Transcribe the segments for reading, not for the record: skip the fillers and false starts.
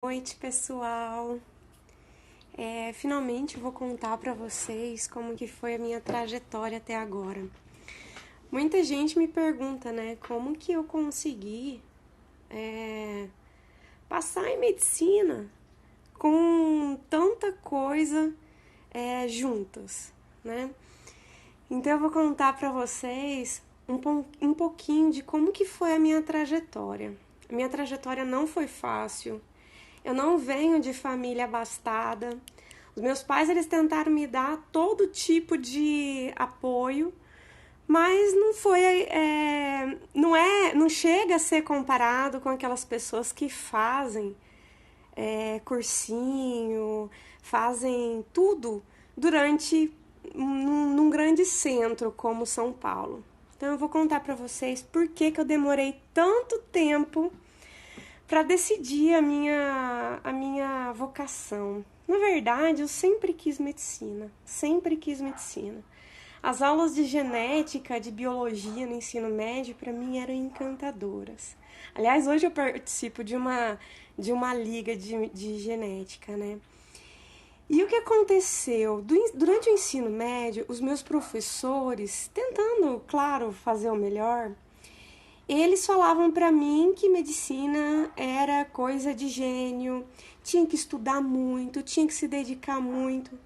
Noite, pessoal. Finalmente vou contar para vocês como que foi a minha trajetória até agora. Muita gente me pergunta, né, como que eu consegui passar em medicina com tanta coisa juntas, né? Então eu vou contar para vocês um pouquinho de como que foi a minha trajetória. A minha trajetória não foi fácil. Eu não venho de família abastada. Os meus pais, eles tentaram me dar todo tipo de apoio, mas não foi, não chega a ser comparado com aquelas pessoas que fazem cursinho, fazem tudo durante num grande centro como São Paulo. Então eu vou contar para vocês por que eu demorei tanto tempo para decidir a minha vocação. Na verdade, eu sempre quis medicina, sempre quis medicina. As aulas de genética, de biologia no ensino médio, para mim eram encantadoras. Aliás, hoje eu participo de uma liga de genética, né? E o que aconteceu? Durante o ensino médio, os meus professores, tentando, claro, fazer o melhor, eles falavam para mim que medicina era coisa de gênio, tinha que estudar muito, tinha que se dedicar muito.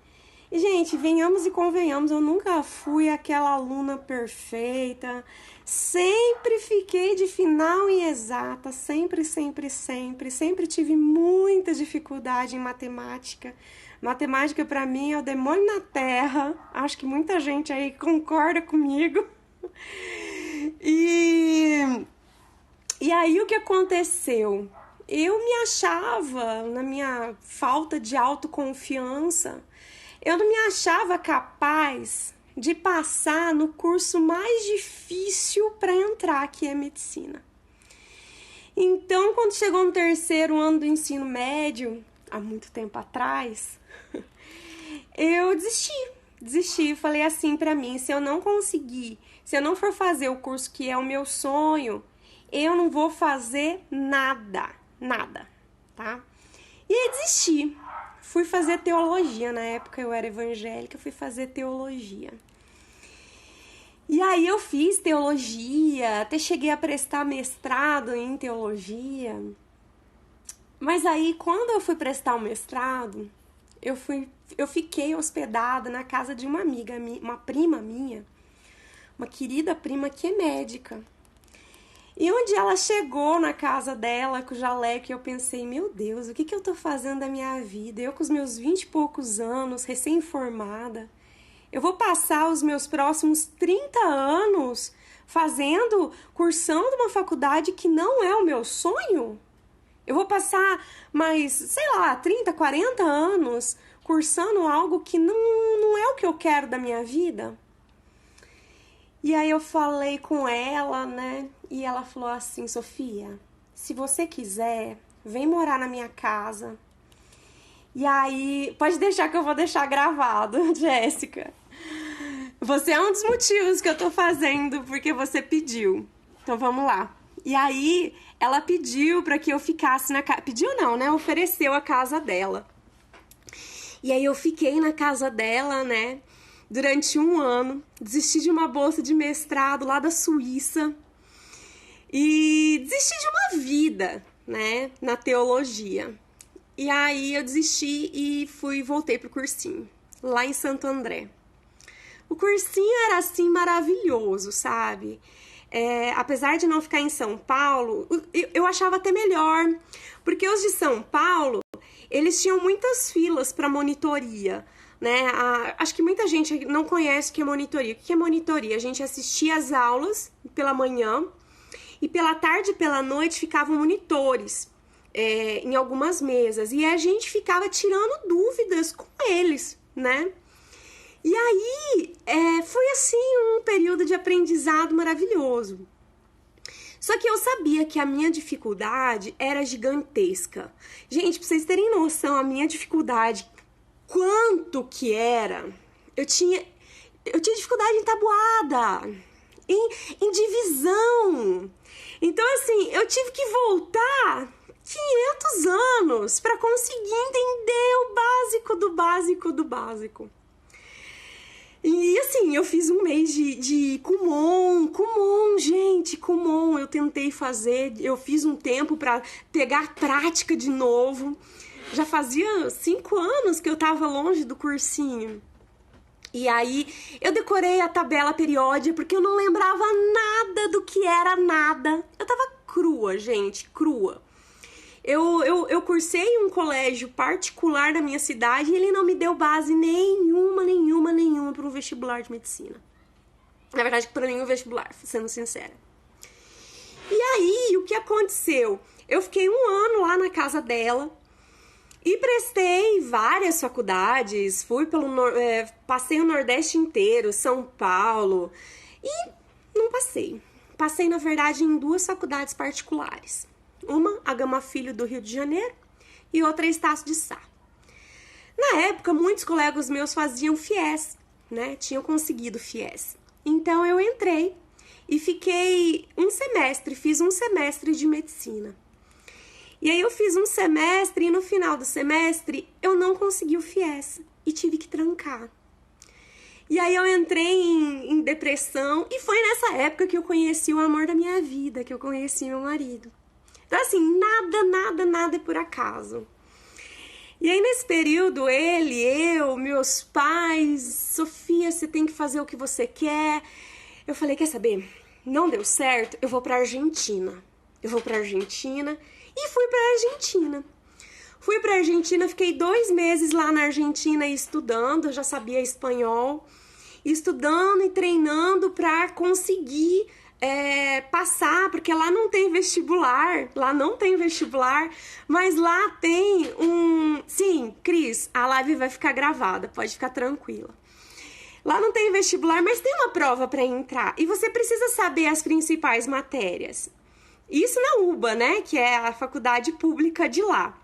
E, gente, venhamos e convenhamos, eu nunca fui aquela aluna perfeita, sempre fiquei de final em exata, sempre tive muita dificuldade em matemática. Matemática para mim é o demônio na terra, acho que muita gente aí concorda comigo. E aí o que aconteceu? Eu me achava, na minha falta de autoconfiança, eu não me achava capaz de passar no curso mais difícil para entrar, que é medicina. Então, quando chegou no terceiro ano do ensino médio, há muito tempo atrás, eu desisti, falei assim para mim, se eu não conseguir, se eu não for fazer o curso que é o meu sonho, eu não vou fazer nada, tá? E aí desisti. Fui fazer teologia, na época eu era evangélica, fui fazer teologia. E aí eu fiz teologia, até cheguei a prestar mestrado em teologia. Mas aí quando eu fui prestar o mestrado, eu fiquei hospedada na casa de uma amiga, uma prima minha, uma querida prima que é médica. E onde ela chegou na casa dela com o jaleco, eu pensei, meu Deus, o que eu tô fazendo da minha vida? Eu com os meus 20 e poucos anos, recém-formada, eu vou passar os meus próximos 30 anos cursando uma faculdade que não é o meu sonho? Eu vou passar mais, sei lá, 30, 40 anos cursando algo que não é o que eu quero da minha vida? E aí eu falei com ela, né? E ela falou assim, Sofia, se você quiser, vem morar na minha casa. E aí, pode deixar que eu vou deixar gravado, Jéssica. Você é um dos motivos que eu tô fazendo, porque você pediu. Então vamos lá. E aí, ela pediu pra que eu ficasse na casa. Pediu não, né? Ofereceu a casa dela. E aí eu fiquei na casa dela, né? Durante um ano, desisti de uma bolsa de mestrado lá da Suíça e desisti de uma vida, né, na teologia. E aí eu desisti e voltei pro cursinho, lá em Santo André. O cursinho era assim maravilhoso, sabe? Apesar de não ficar em São Paulo, eu achava até melhor, porque os de São Paulo, eles tinham muitas filas para monitoria, né? Acho que muita gente não conhece o que é monitoria. O que é monitoria? A gente assistia às aulas pela manhã e pela tarde e pela noite ficavam monitores em algumas mesas e a gente ficava tirando dúvidas com eles, né? E aí foi assim um período de aprendizado maravilhoso. Só que eu sabia que a minha dificuldade era gigantesca. Gente, pra vocês terem noção, a minha dificuldade, quanto que era, eu tinha dificuldade em tabuada, em divisão. Então, assim, eu tive que voltar 500 anos para conseguir entender o básico do básico do básico. E assim, eu fiz um mês de Kumon, gente, Kumon. Eu tentei fazer, eu fiz um tempo para pegar prática de novo. Já fazia 5 anos que eu tava longe do cursinho. E aí eu decorei a tabela periódica porque eu não lembrava nada do que era nada. Eu tava crua, gente, crua. Eu cursei um colégio particular na minha cidade e ele não me deu base nenhuma para um vestibular de medicina. Na verdade, para nenhum vestibular, sendo sincera. E aí, o que aconteceu? Eu fiquei 1 ano lá na casa dela e prestei várias faculdades, passei o Nordeste inteiro, São Paulo, e não passei. Passei, na verdade, em 2 faculdades particulares. Uma, a Gama Filho do Rio de Janeiro, e outra, Estácio de Sá. Na época, muitos colegas meus faziam FIES, né? Tinham conseguido FIES. Então, eu entrei e fiquei fiz um semestre de medicina. E aí, eu fiz um semestre e no final do semestre, eu não consegui o FIES e tive que trancar. E aí, eu entrei em depressão e foi nessa época que eu conheci o amor da minha vida, que eu conheci meu marido. Então, assim, nada é por acaso. E aí, nesse período, eu, meus pais, Sofia, você tem que fazer o que você quer. Eu falei, quer saber? Não deu certo, eu vou pra Argentina. E fui pra Argentina. Fui pra Argentina, fiquei 2 meses lá na Argentina estudando, eu já sabia espanhol. Estudando e treinando pra conseguir passar, porque lá não tem vestibular, mas lá tem um... Sim, Cris, a live vai ficar gravada, pode ficar tranquila. Lá não tem vestibular, mas tem uma prova para entrar, e você precisa saber as principais matérias. Isso na UBA, né, que é a faculdade pública de lá.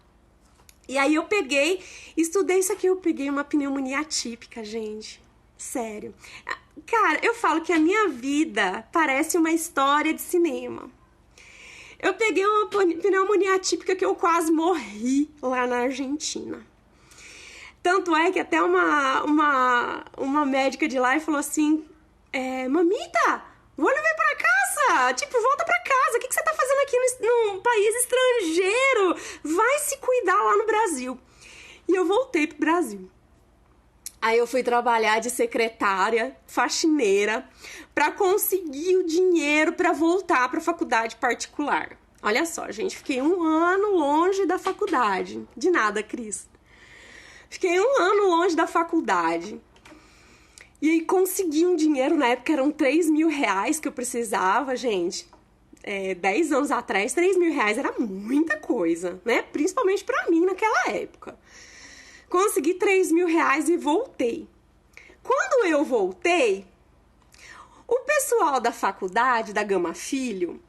E aí eu estudei isso aqui, eu peguei uma pneumonia atípica, gente. Sério. Cara, eu falo que a minha vida parece uma história de cinema. Eu peguei uma pneumonia atípica que eu quase morri lá na Argentina. Tanto é que até uma médica de lá falou assim, mamita, vou levar pra casa, volta pra casa, o que você tá fazendo aqui num país estrangeiro? Vai se cuidar lá no Brasil. E eu voltei pro Brasil. Aí eu fui trabalhar de secretária, faxineira, para conseguir o dinheiro para voltar para a faculdade particular. Olha só, gente, fiquei 1 ano longe da faculdade. De nada, Cris. Fiquei 1 ano longe da faculdade. E aí consegui um dinheiro, na época eram 3 mil reais que eu precisava, gente. 10 anos atrás, 3 mil reais era muita coisa, né? Principalmente para mim naquela época. Consegui 3 mil reais e voltei. Quando eu voltei, o pessoal da faculdade, da Gama Filho,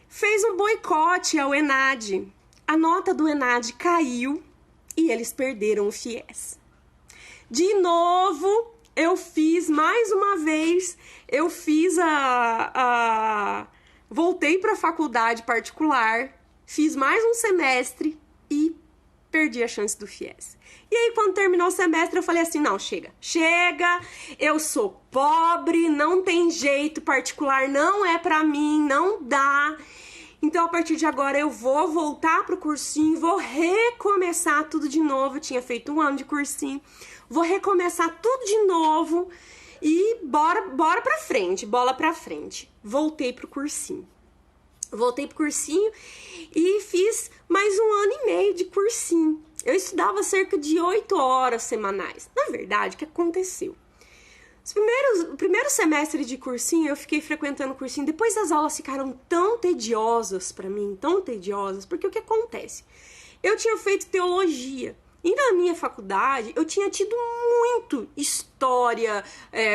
fez um boicote ao ENAD. A nota do ENAD caiu e eles perderam o FIES. De novo, eu fiz mais uma vez, voltei para a faculdade particular, fiz mais um semestre e perdi a chance do FIES. E aí, quando terminou o semestre, eu falei assim, não, chega, eu sou pobre, não tem jeito, particular não é pra mim, não dá. Então, a partir de agora, eu vou voltar pro cursinho, vou recomeçar tudo de novo. Eu tinha feito 1 ano de cursinho, vou recomeçar tudo de novo e bora pra frente, bola pra frente. Voltei pro cursinho. E fiz mais 1 ano e meio de cursinho. Eu estudava cerca de 8 horas semanais. Na verdade, o que aconteceu? O primeiro semestre de cursinho, eu fiquei frequentando o cursinho. Depois as aulas ficaram tão tediosas pra mim, porque o que acontece? Eu tinha feito teologia. E na minha faculdade, eu tinha tido muito história,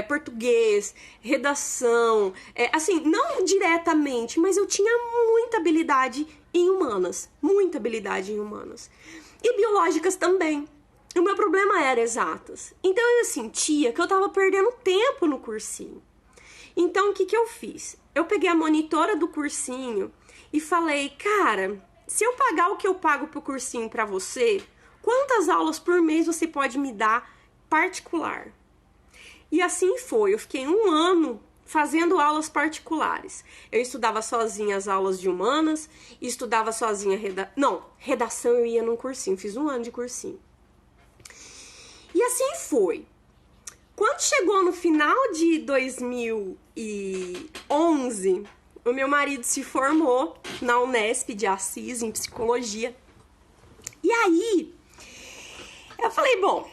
português, redação, assim, não diretamente, mas eu tinha muita habilidade em humanas. E biológicas também. O meu problema era exatas. Então eu sentia que eu tava perdendo tempo no cursinho. Então o que eu fiz? Eu peguei a monitora do cursinho e falei, cara, se eu pagar o que eu pago pro cursinho pra você, quantas aulas por mês você pode me dar particular? E assim foi, eu fiquei 1 ano fazendo aulas particulares. Eu estudava sozinha as aulas de humanas, estudava sozinha redação eu ia num cursinho, fiz 1 ano de cursinho. E assim foi. Quando chegou no final de 2011, o meu marido se formou na Unesp de Assis, em psicologia. E aí, eu falei, bom,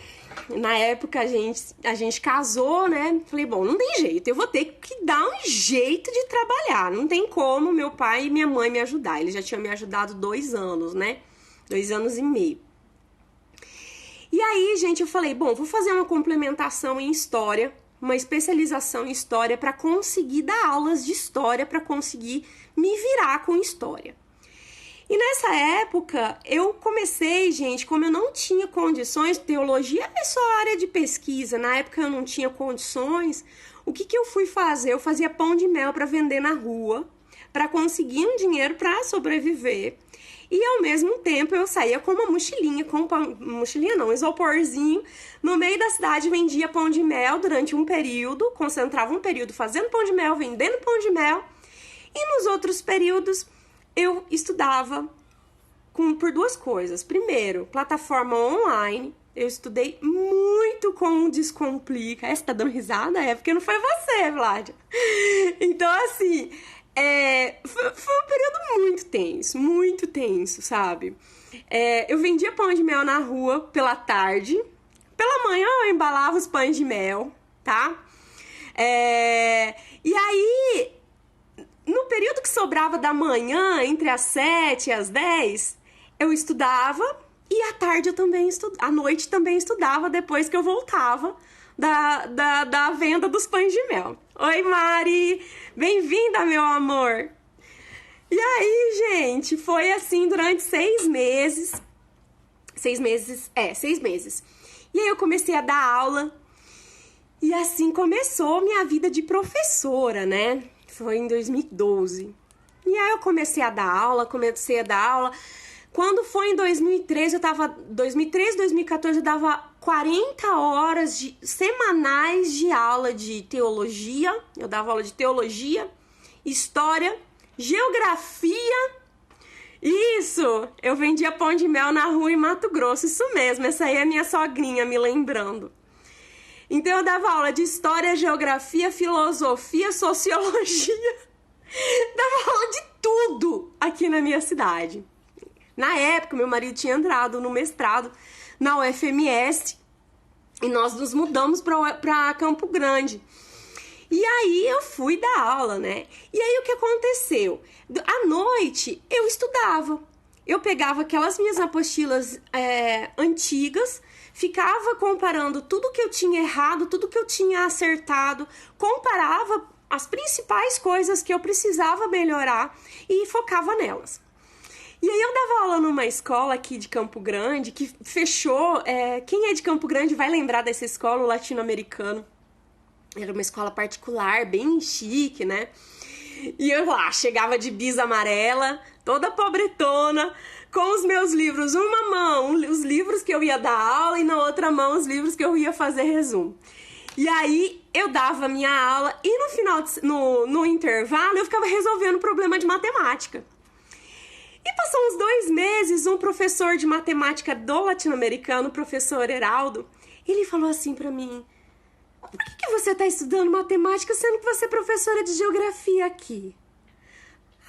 na época a gente casou, né? Falei, bom, não tem jeito, eu vou ter que dar um jeito de trabalhar. Não tem como meu pai e minha mãe me ajudar. Eles já tinham me ajudado 2 anos, né? 2 anos e meio. E aí, gente, eu falei, bom, vou fazer uma complementação em história, uma especialização em história para conseguir dar aulas de história, para conseguir me virar com história. E nessa época, eu comecei, gente, como eu não tinha condições, teologia é só área de pesquisa, na época eu não tinha condições, o que eu fui fazer? Eu fazia pão de mel para vender na rua, para conseguir um dinheiro para sobreviver. E ao mesmo tempo eu saía com uma mochilinha, um isoporzinho, no meio da cidade vendia pão de mel durante um período, concentrava um período fazendo pão de mel, vendendo pão de mel, e nos outros períodos eu estudava por 2 coisas. Primeiro, plataforma online, eu estudei muito com o Descomplica. Você tá dando risada? É porque não foi você, Vládia. Então assim... foi um período muito tenso, sabe? Eu vendia pão de mel na rua pela tarde. Pela manhã eu embalava os pães de mel, tá? E aí, no período que sobrava da manhã, entre as 7 e as 10, eu estudava. E à tarde eu também à noite também estudava, depois que eu voltava da venda dos pães de mel. Oi, Mari! Bem-vinda, meu amor! E aí, gente, foi assim durante 6 meses. 6 meses. E aí eu comecei a dar aula. E assim começou minha vida de professora, né? Foi em 2012. E aí eu comecei a dar aula. Quando foi em 2013, 2014, eu dava 40 horas semanais de aula de teologia. Eu dava aula de teologia, história, geografia. Isso! Eu vendia pão de mel na rua em Mato Grosso, isso mesmo. Essa aí é a minha sogrinha me lembrando. Então eu dava aula de história, geografia, filosofia, sociologia. Dava aula de tudo aqui na minha cidade. Na época, meu marido tinha entrado no mestrado na UFMS e nós nos mudamos para Campo Grande. E aí eu fui dar aula, né? E aí o que aconteceu? À noite eu estudava. Eu pegava aquelas minhas apostilas antigas, ficava comparando tudo que eu tinha errado, tudo que eu tinha acertado, comparava as principais coisas que eu precisava melhorar e focava nelas. E aí eu dava aula numa escola aqui de Campo Grande, que fechou. Quem é de Campo Grande vai lembrar dessa escola, o latino-americano. Era uma escola particular, bem chique, né? E eu lá, chegava de bisa amarela, toda pobretona, com os meus livros. Uma mão, os livros que eu ia dar aula, e na outra mão, os livros que eu ia fazer resumo. E aí eu dava minha aula, e no final, no intervalo, eu ficava resolvendo problema de matemática. E passou uns 2 meses, um professor de matemática do latino-americano, o professor Heraldo, ele falou assim pra mim: por que você tá estudando matemática sendo que você é professora de geografia aqui?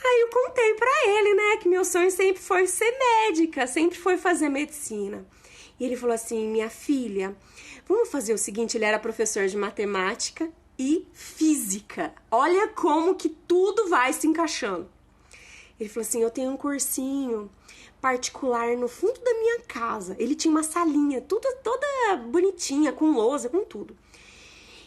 Aí eu contei pra ele, né, que meu sonho sempre foi ser médica, sempre foi fazer medicina. E ele falou assim: minha filha, vamos fazer o seguinte, ele era professor de matemática e física. Olha como que tudo vai se encaixando. Ele falou assim: eu tenho um cursinho particular no fundo da minha casa. Ele tinha uma salinha, toda bonitinha, com lousa, com tudo.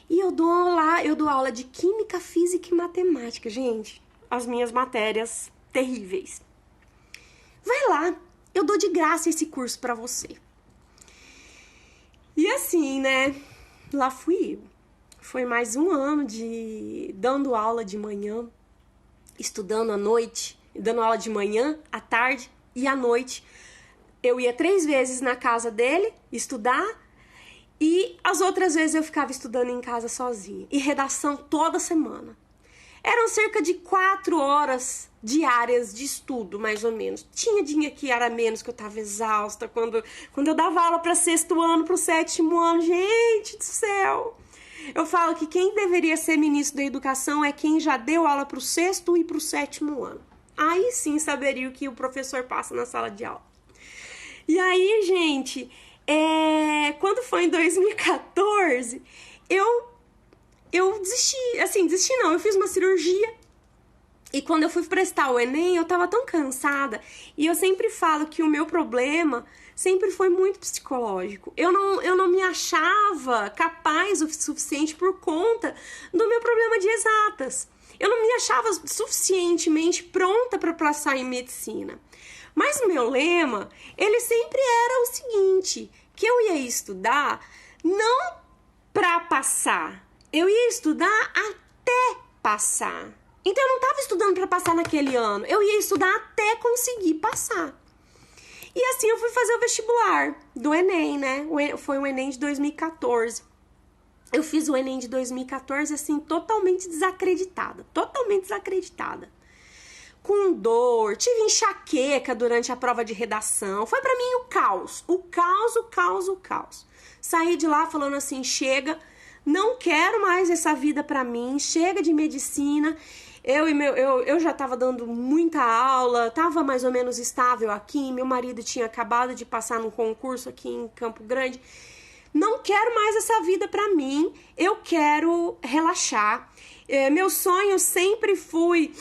E eu dou aula de química, física e matemática, gente. As minhas matérias terríveis. Vai lá, eu dou de graça esse curso pra você. E assim, né, lá fui eu. Foi mais 1 ano dando aula de manhã, estudando à noite, dando aula de manhã, à tarde E à noite eu ia 3 vezes na casa dele estudar e as outras vezes eu ficava estudando em casa sozinha. E redação toda semana. Eram cerca de 4 horas diárias de estudo, mais ou menos. Tinha dia que era menos, que eu tava exausta. Quando eu dava aula para 6º ano, pro 7º ano, gente do céu. Eu falo que quem deveria ser ministro da educação é quem já deu aula pro 6º e pro 7º ano. Aí sim saberia o que o professor passa na sala de aula. E aí, gente, quando foi em 2014, eu desisti, assim, desisti não, eu fiz uma cirurgia e quando eu fui prestar o Enem, eu tava tão cansada e eu sempre falo que o meu problema sempre foi muito psicológico. Eu não me achava capaz o suficiente por conta do meu problema de exatas. Eu não me achava suficientemente pronta para passar em medicina. Mas o meu lema, ele sempre era o seguinte, que eu ia estudar não para passar, eu ia estudar até passar. Então eu não estava estudando para passar naquele ano, eu ia estudar até conseguir passar. E assim eu fui fazer o vestibular do Enem, né? Foi o Enem de 2014. Eu fiz o Enem de 2014 assim, totalmente desacreditada. Com dor, tive enxaqueca durante a prova de redação. Foi pra mim o caos. Saí de lá falando assim, chega, não quero mais essa vida pra mim, chega de medicina. Eu já tava dando muita aula, tava mais ou menos estável aqui, meu marido tinha acabado de passar num concurso aqui em Campo Grande. Não quero mais essa vida pra mim, eu quero relaxar. Meu sonho sempre foi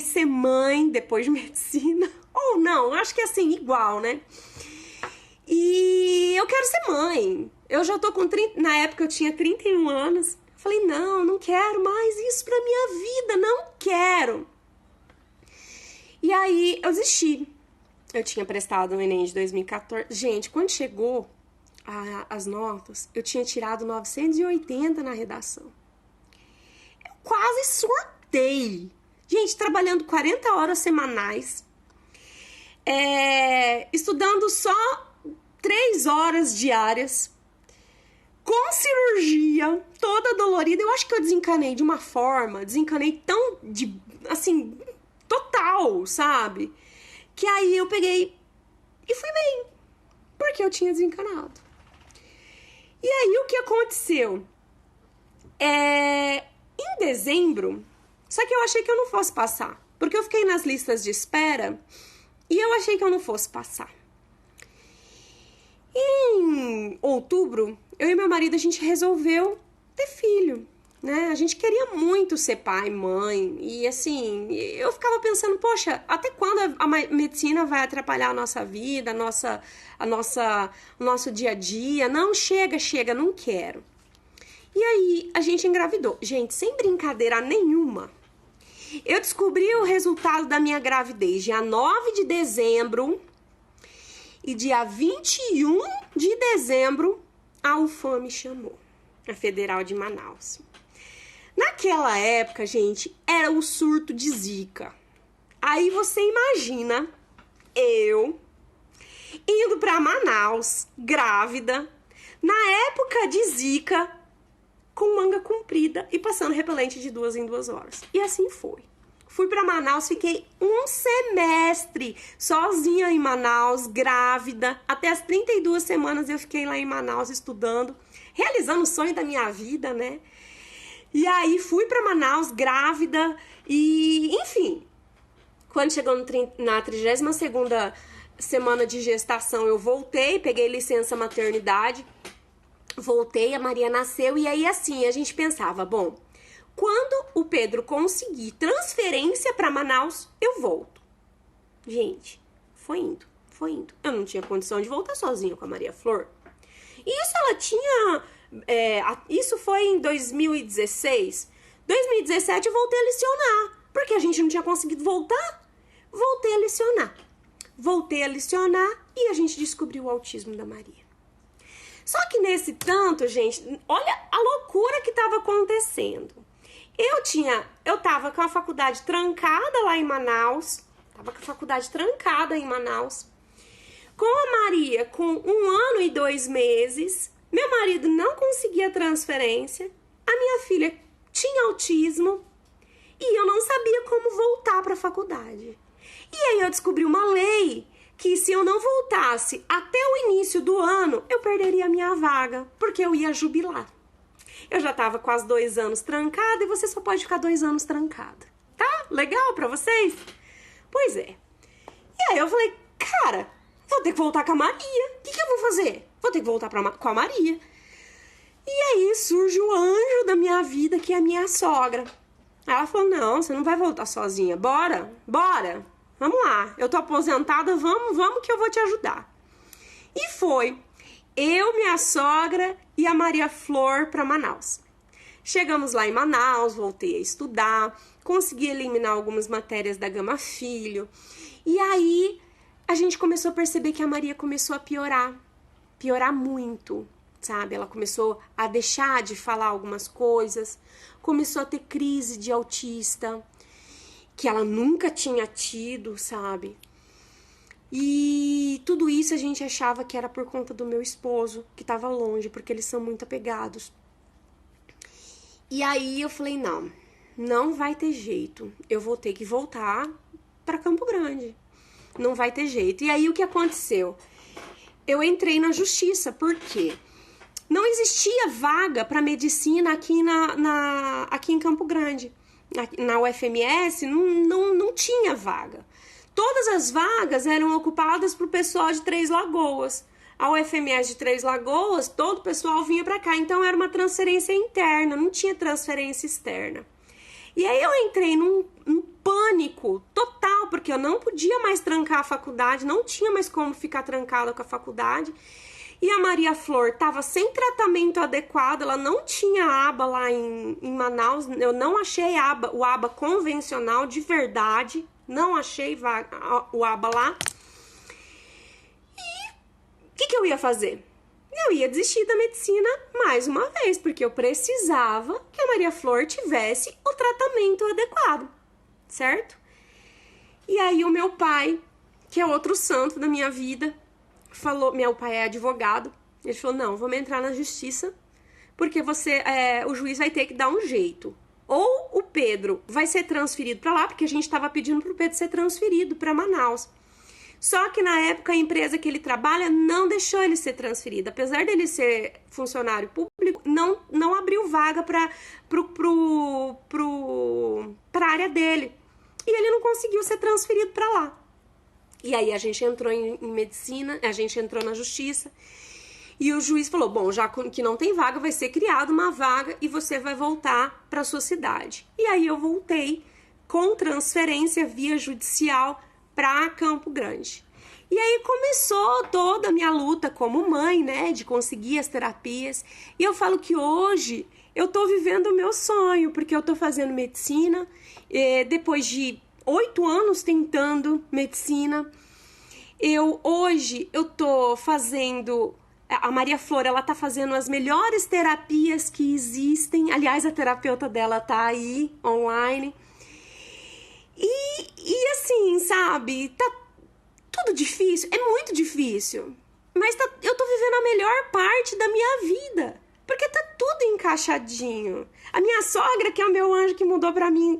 ser mãe depois de medicina. Ou não, acho que é assim, igual, né? E eu quero ser mãe. Eu já tô com 30, na época eu tinha 31 anos. Falei, não quero mais isso pra minha vida, não quero. E aí eu desisti. Eu tinha prestado o Enem de 2014. Gente, quando chegou as notas, eu tinha tirado 980 na redação. Eu quase surtei. Gente, trabalhando 40 horas semanais, estudando só 3 horas diárias, com cirurgia, toda dolorida. Eu acho que eu desencanei de uma forma, tão, assim, total, sabe? Que aí eu peguei e fui bem, porque eu tinha desencanado. E aí o que aconteceu? Em dezembro, só que eu achei que eu não fosse passar, porque eu fiquei nas listas de espera e eu achei que eu não fosse passar. Em outubro, eu e meu marido, a gente resolveu ter filho, né? A gente queria muito ser pai, mãe, e assim, eu ficava pensando, poxa, até quando a medicina vai atrapalhar a nossa vida, o nosso dia a dia? Não, chega, não quero. E aí, a gente engravidou. Gente, sem brincadeira nenhuma, eu descobri o resultado da minha gravidez dia 9 de dezembro e dia 21 de dezembro a UFAM me chamou, a Federal de Manaus. Naquela época, gente, era o surto de Zika. Aí você imagina eu indo para Manaus, grávida, na época de Zika, com manga comprida e passando repelente de 2 em 2 horas. E assim foi. Fui para Manaus, fiquei um semestre sozinha em Manaus, grávida. Até as 32 semanas eu fiquei lá em Manaus estudando, realizando o sonho da minha vida, né? E aí fui para Manaus, grávida e, enfim, quando chegou na 32ª semana de gestação, eu voltei, peguei licença maternidade, voltei, a Maria nasceu e aí assim, a gente pensava, bom, quando o Pedro conseguir transferência para Manaus, eu volto. Gente, foi indo. Eu não tinha condição de voltar sozinha com a Maria Flor. E isso ela tinha... isso foi em 2016. 2017 eu voltei a lecionar, porque a gente não tinha conseguido voltar. Voltei a lecionar e a gente descobriu o autismo da Maria. Só que nesse tanto, gente, olha a loucura que estava acontecendo. Eu tava com a faculdade trancada lá em Manaus, Tava com a faculdade trancada em Manaus. Com a Maria, com 1 ano e 2 meses, meu marido não conseguia transferência, a minha filha tinha autismo e eu não sabia como voltar para a faculdade. E aí eu descobri uma lei que se eu não voltasse até o início do ano, eu perderia a minha vaga, porque eu ia jubilar. Eu já estava quase 2 anos trancada e você só pode ficar 2 anos trancada. Tá? Legal para vocês? Pois é. E aí eu falei, cara, vou ter que voltar com a Maria. O que eu vou fazer? Vou ter que voltar com a Maria. E aí surge o anjo da minha vida, que é a minha sogra. Ela falou, não, você não vai voltar sozinha. Bora. Vamos lá. Eu tô aposentada, vamos que eu vou te ajudar. E foi. Eu, minha sogra e a Maria Flor para Manaus. Chegamos lá em Manaus, voltei a estudar, consegui eliminar algumas matérias da Gama Filho. E aí a gente começou a perceber que a Maria começou a piorar muito, sabe? Ela começou a deixar de falar algumas coisas, começou a ter crise de autista, que ela nunca tinha tido, sabe? E tudo isso a gente achava que era por conta do meu esposo, que estava longe, porque eles são muito apegados. E aí eu falei, não vai ter jeito. Eu vou ter que voltar para Campo Grande. Não vai ter jeito. E aí o que aconteceu? Eu entrei na justiça, por quê? Não existia vaga para medicina aqui, aqui em Campo Grande. Na UFMS não tinha vaga. Todas as vagas eram ocupadas por pessoal de Três Lagoas. A UFMS de Três Lagoas, todo o pessoal vinha para cá. Então, era uma transferência interna, não tinha transferência externa. E aí, eu entrei num pânico total, porque eu não podia mais trancar a faculdade, não tinha mais como ficar trancada com a faculdade. E a Maria Flor estava sem tratamento adequado, ela não tinha aba lá em Manaus, eu não achei o aba convencional de verdade, não achei o aba lá. O que eu ia fazer? Eu ia desistir da medicina mais uma vez, porque eu precisava que a Maria Flor tivesse o tratamento adequado, certo? E aí o meu pai, que é outro santo da minha vida, falou, meu pai é advogado, ele falou, não, vamos entrar na justiça, porque o juiz vai ter que dar um jeito. Ou o Pedro vai ser transferido para lá, porque a gente estava pedindo para o Pedro ser transferido para Manaus. Só que na época a empresa que ele trabalha não deixou ele ser transferido. Apesar dele ser funcionário público, não abriu vaga para a área dele. E ele não conseguiu ser transferido para lá. E aí a gente entrou em medicina, a gente entrou na justiça. E o juiz falou, bom, já que não tem vaga, vai ser criada uma vaga e você vai voltar para sua cidade. E aí eu voltei com transferência via judicial para Campo Grande. E aí começou toda a minha luta como mãe, né, de conseguir as terapias. E eu falo que hoje eu tô vivendo o meu sonho, porque eu tô fazendo medicina, depois de 8 anos tentando medicina. Hoje eu tô fazendo... A Maria Flor, ela tá fazendo as melhores terapias que existem. Aliás, a terapeuta dela tá aí, online. E assim, sabe, tá tudo difícil, é muito difícil, mas eu tô vivendo a melhor parte da minha vida, porque tá tudo encaixadinho. A minha sogra, que é o meu anjo que mudou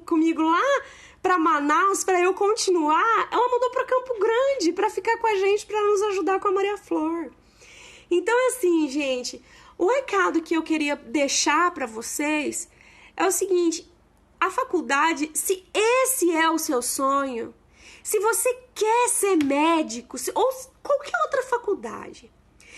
comigo lá pra Manaus, pra eu continuar, ela mudou pra Campo Grande, pra ficar com a gente, pra nos ajudar com a Maria Flor. Então, assim, gente, o recado que eu queria deixar pra vocês é o seguinte: a faculdade, se esse é o seu sonho, se você quer ser médico, ou qualquer outra faculdade,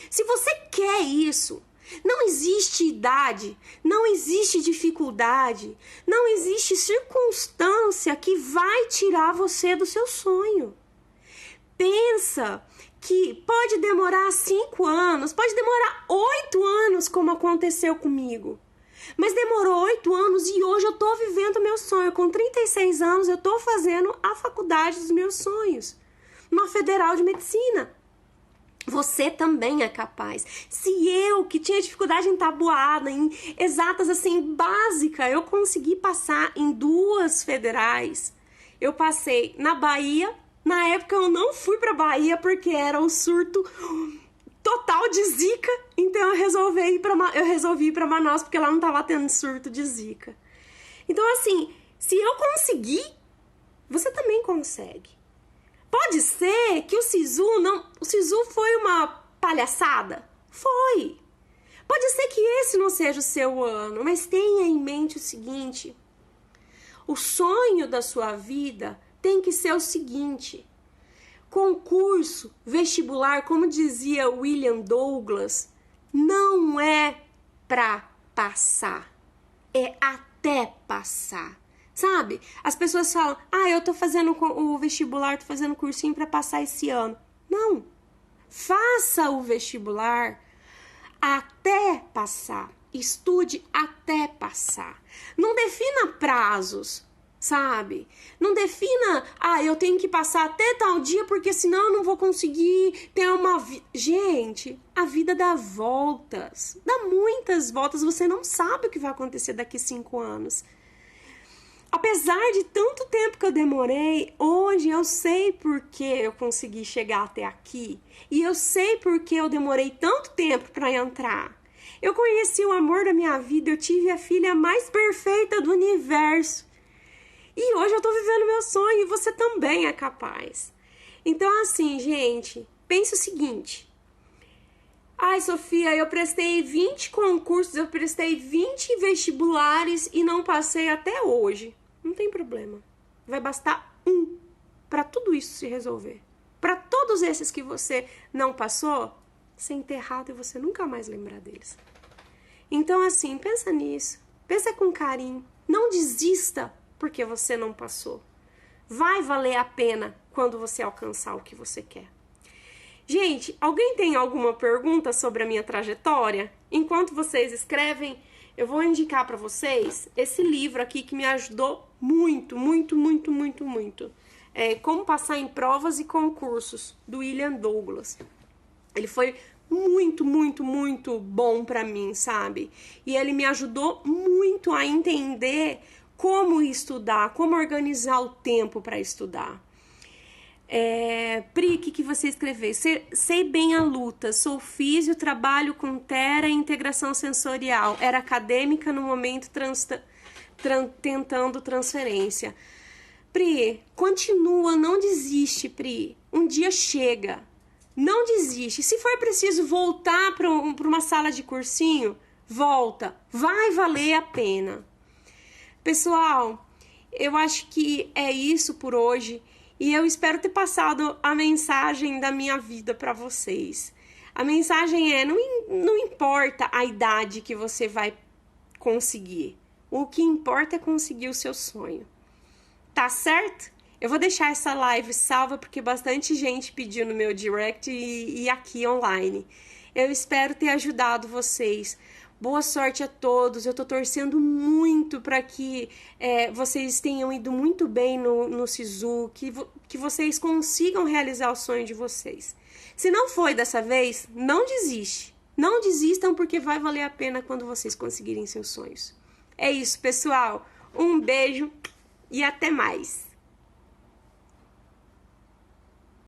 se você quer isso, não existe idade, não existe dificuldade, não existe circunstância que vai tirar você do seu sonho. Pensa que pode demorar 5 anos, pode demorar 8 anos, como aconteceu comigo. Mas demorou 8 anos e hoje eu tô vivendo meu sonho. Com 36 anos eu tô fazendo a faculdade dos meus sonhos, uma federal de medicina. Você também é capaz. Se eu, que tinha dificuldade em tabuada, em exatas assim, básica, eu consegui passar em 2 federais. Eu passei na Bahia Na época eu não fui pra Bahia porque era o surto total de zika, então eu resolvi ir pra Manaus porque lá não tava tendo surto de zika. Então assim, se eu conseguir, você também consegue. Pode ser que o Sisu foi uma palhaçada? Foi. Pode ser que esse não seja o seu ano, mas tenha em mente o seguinte: o sonho da sua vida tem que ser o seguinte: concurso, vestibular, como dizia William Douglas, não é pra passar, é até passar. Sabe? As pessoas falam, eu tô fazendo o vestibular, tô fazendo cursinho pra passar esse ano. Não. Faça o vestibular até passar. Estude até passar. Não defina prazos, sabe? Não defina, eu tenho que passar até tal dia porque senão eu não vou conseguir ter uma vida. Gente, a vida dá voltas. Dá muitas voltas. Você não sabe o que vai acontecer daqui 5 anos. Apesar de tanto tempo que eu demorei, hoje eu sei por que eu consegui chegar até aqui. E eu sei por que eu demorei tanto tempo para entrar. Eu conheci o amor da minha vida, eu tive a filha mais perfeita do universo. E hoje eu tô vivendo meu sonho e você também é capaz. Então assim, gente, pense o seguinte. Sofia, eu prestei 20 concursos, eu prestei 20 vestibulares e não passei até hoje. Não tem problema. Vai bastar um para tudo isso se resolver. Para todos esses que você não passou, ser enterrado e você nunca mais lembrar deles. Então, assim, pensa nisso. Pensa com carinho. Não desista porque você não passou. Vai valer a pena quando você alcançar o que você quer. Gente, alguém tem alguma pergunta sobre a minha trajetória? Enquanto vocês escrevem, eu vou indicar para vocês esse livro aqui que me ajudou muito, muito, muito, muito, muito. Como Passar em Provas e Concursos, do William Douglas. Ele foi muito, muito, muito bom para mim, sabe? E ele me ajudou muito a entender como estudar, como organizar o tempo para estudar. Pri, o que você escreveu? Sei bem a luta, sou físio, trabalho com TERA e integração sensorial, era acadêmica no momento tentando transferência. Pri, continua, não desiste, Pri, um dia chega, não desiste. Se for preciso voltar para uma sala de cursinho, volta, vai valer a pena. Pessoal, eu acho que é isso por hoje. E eu espero ter passado a mensagem da minha vida para vocês. A mensagem não importa a idade que você vai conseguir. O que importa é conseguir o seu sonho. Tá certo? Eu vou deixar essa live salva porque bastante gente pediu no meu direct e aqui online. Eu espero ter ajudado vocês. Boa sorte a todos, eu tô torcendo muito para que vocês tenham ido muito bem no Sisu, que vocês consigam realizar o sonho de vocês. Se não foi dessa vez, não desiste. Não desistam porque vai valer a pena quando vocês conseguirem seus sonhos. É isso, pessoal. Um beijo e até mais.